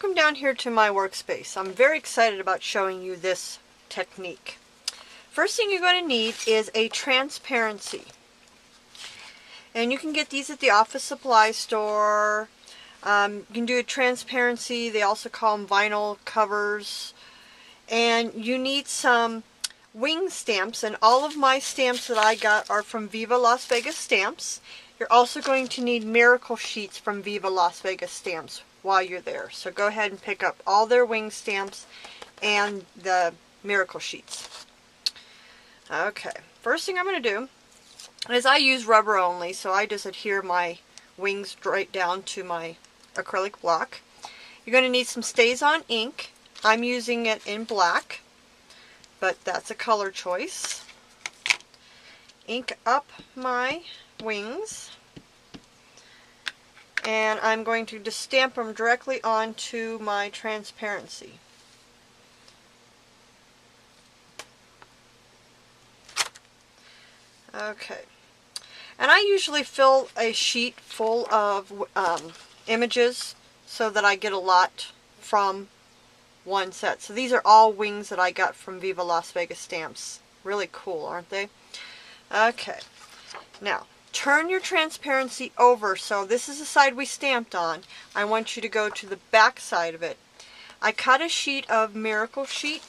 welcome down here to my workspace. I'm very excited about showing you this technique. First thing you're going to need is a transparency. And you can get these at the office supply store. You can do a transparency. They also call them vinyl covers. And you need some wing stamps, and all of my stamps that I got are from Viva Las Vegas Stamps. You're also going to need miracle sheets from Viva Las Vegas Stamps while you're there. So go ahead and pick up all their wing stamps and the miracle sheets. Okay, first thing I'm going to do is I use rubber only, so I just adhere my wings straight down to my acrylic block. You're going to need some StazOn ink. I'm using it in black, but that's a color choice. Ink up my wings, and I'm going to just stamp them directly onto my transparency. Okay, and I usually fill a sheet full of images so that I get a lot from one set. So these are all wings that I got from Viva Las Vegas Stamps. Really cool, aren't they? Okay, now turn your transparency over. So this is the side we stamped on. I want you to go to the back side of it. I cut a sheet of miracle sheet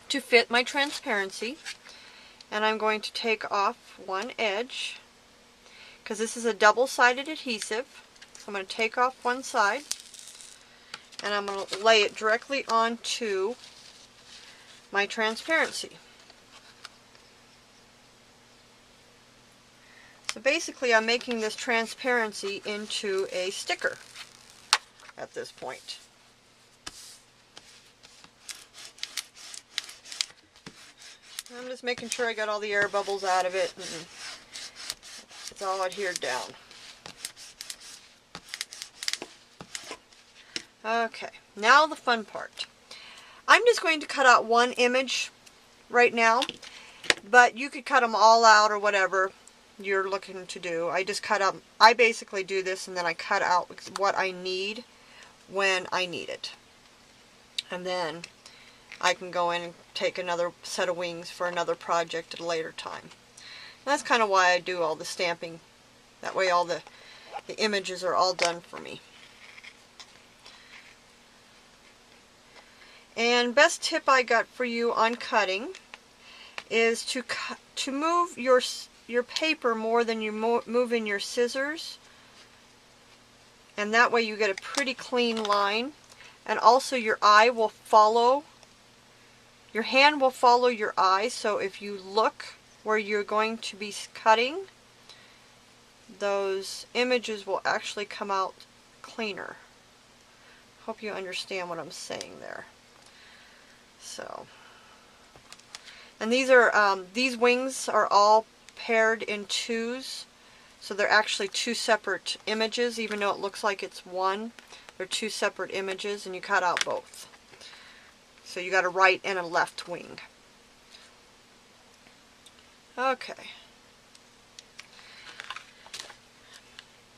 to fit my transparency, and I'm going to take off one edge because this is a double-sided adhesive. So I'm going to take off one side, and I'm going to lay it directly onto my transparency. So basically I'm making this transparency into a sticker at this point. I'm just making sure I got all the air bubbles out of it and it's all adhered down. Okay, now the fun part. I'm just going to cut out one image right now, but you could cut them all out or whatever you're looking to do. I basically do this and then I cut out what I need when I need it. And then I can go in and take another set of wings for another project at a later time. And that's kind of why I do all the stamping. That way all the images are all done for me. And best tip I got for you on cutting is to move your paper more than you're moving your scissors, and that way you get a pretty clean line. And also your eye will follow, your hand will follow your eye, so if you look where you're going to be cutting, those images will actually come out cleaner. Hope you understand what I'm saying there. So, and these wings are all paired in twos, so they're actually two separate images. Even though it looks like it's one, they're two separate images, and you cut out both. So you got a right and a left wing. Okay.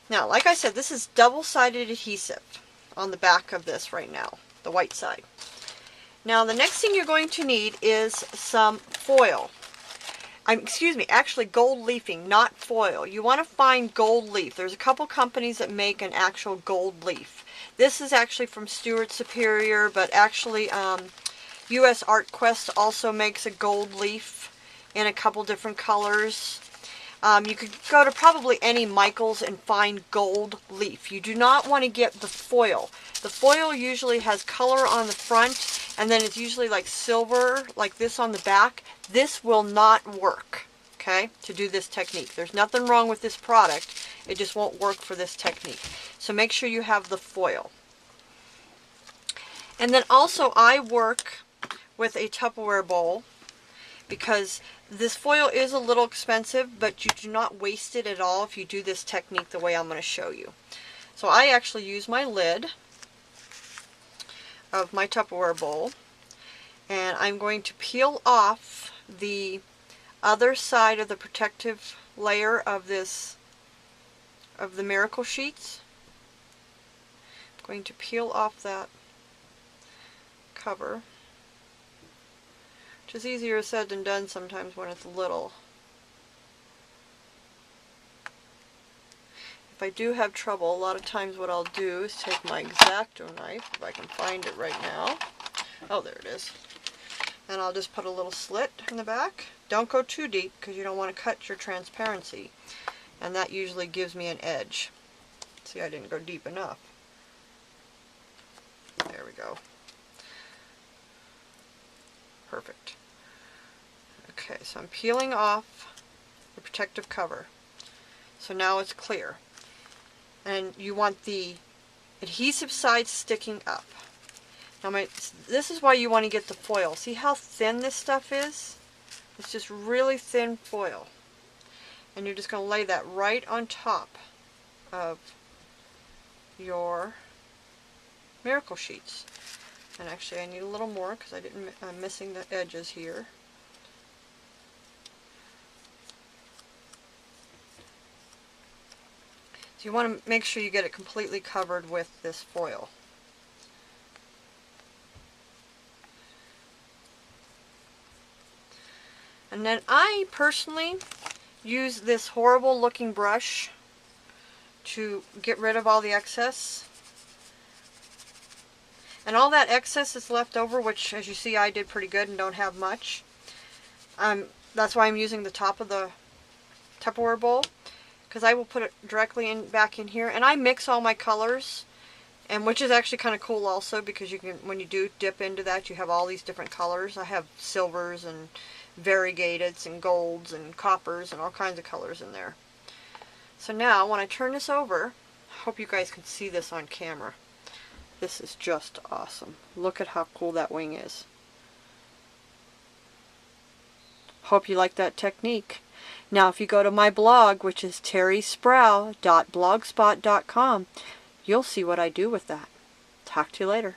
Now, like I said, this is double-sided adhesive on the back of this right now, the white side. Now the next thing you're going to need is some foil. Excuse me, actually gold leafing, not foil. You want to find gold leaf. There's a couple companies that make an actual gold leaf. This is actually from Stuart Superior, but actually US Art Quest also makes a gold leaf in a couple different colors. You could go to probably any Michaels and find gold leaf. You do not want to get the foil. The foil usually has color on the front, and then it's usually like silver, like this on the back. This will not work, okay, to do this technique. There's nothing wrong with this product. It just won't work for this technique. So make sure you have the foil. And then also I work with a Tupperware bowl, because this foil is a little expensive, but you do not waste it at all if you do this technique the way I'm going to show you. So I actually use my lid of my Tupperware bowl, and I'm going to peel off the other side of the protective layer of the miracle sheets. I'm going to peel off that cover, which is easier said than done sometimes when it's little. If I do have trouble, a lot of times what I'll do is take my X-Acto knife, if I can find it right now. Oh, there it is. And I'll just put a little slit in the back. Don't go too deep because you don't want to cut your transparency. And that usually gives me an edge. See, I didn't go deep enough. There we go. Perfect. Okay, so I'm peeling off the protective cover. So now it's clear. And you want the adhesive side sticking up. Now this is why you want to get the foil. See how thin this stuff is? It's just really thin foil. And you're just going to lay that right on top of your miracle sheets. And actually I need a little more because I'm missing the edges here. So you want to make sure you get it completely covered with this foil. And then I personally use this horrible looking brush to get rid of all the excess. And all that excess is left over, which as you see I did pretty good and don't have much. That's why I'm using the top of the Tupperware bowl, because I will put it directly back in here. And I mix all my colors, and which is actually kind of cool also, because you can, when you do dip into that, you have all these different colors. I have silvers and variegateds and golds and coppers and all kinds of colors in there. So now when I turn this over, I hope you guys can see this on camera. This is just awesome. Look at how cool that wing is. Hope you like that technique. Now if you go to my blog, which is Terri Sproul.blogspot.com, you'll see what I do with that. Talk to you later.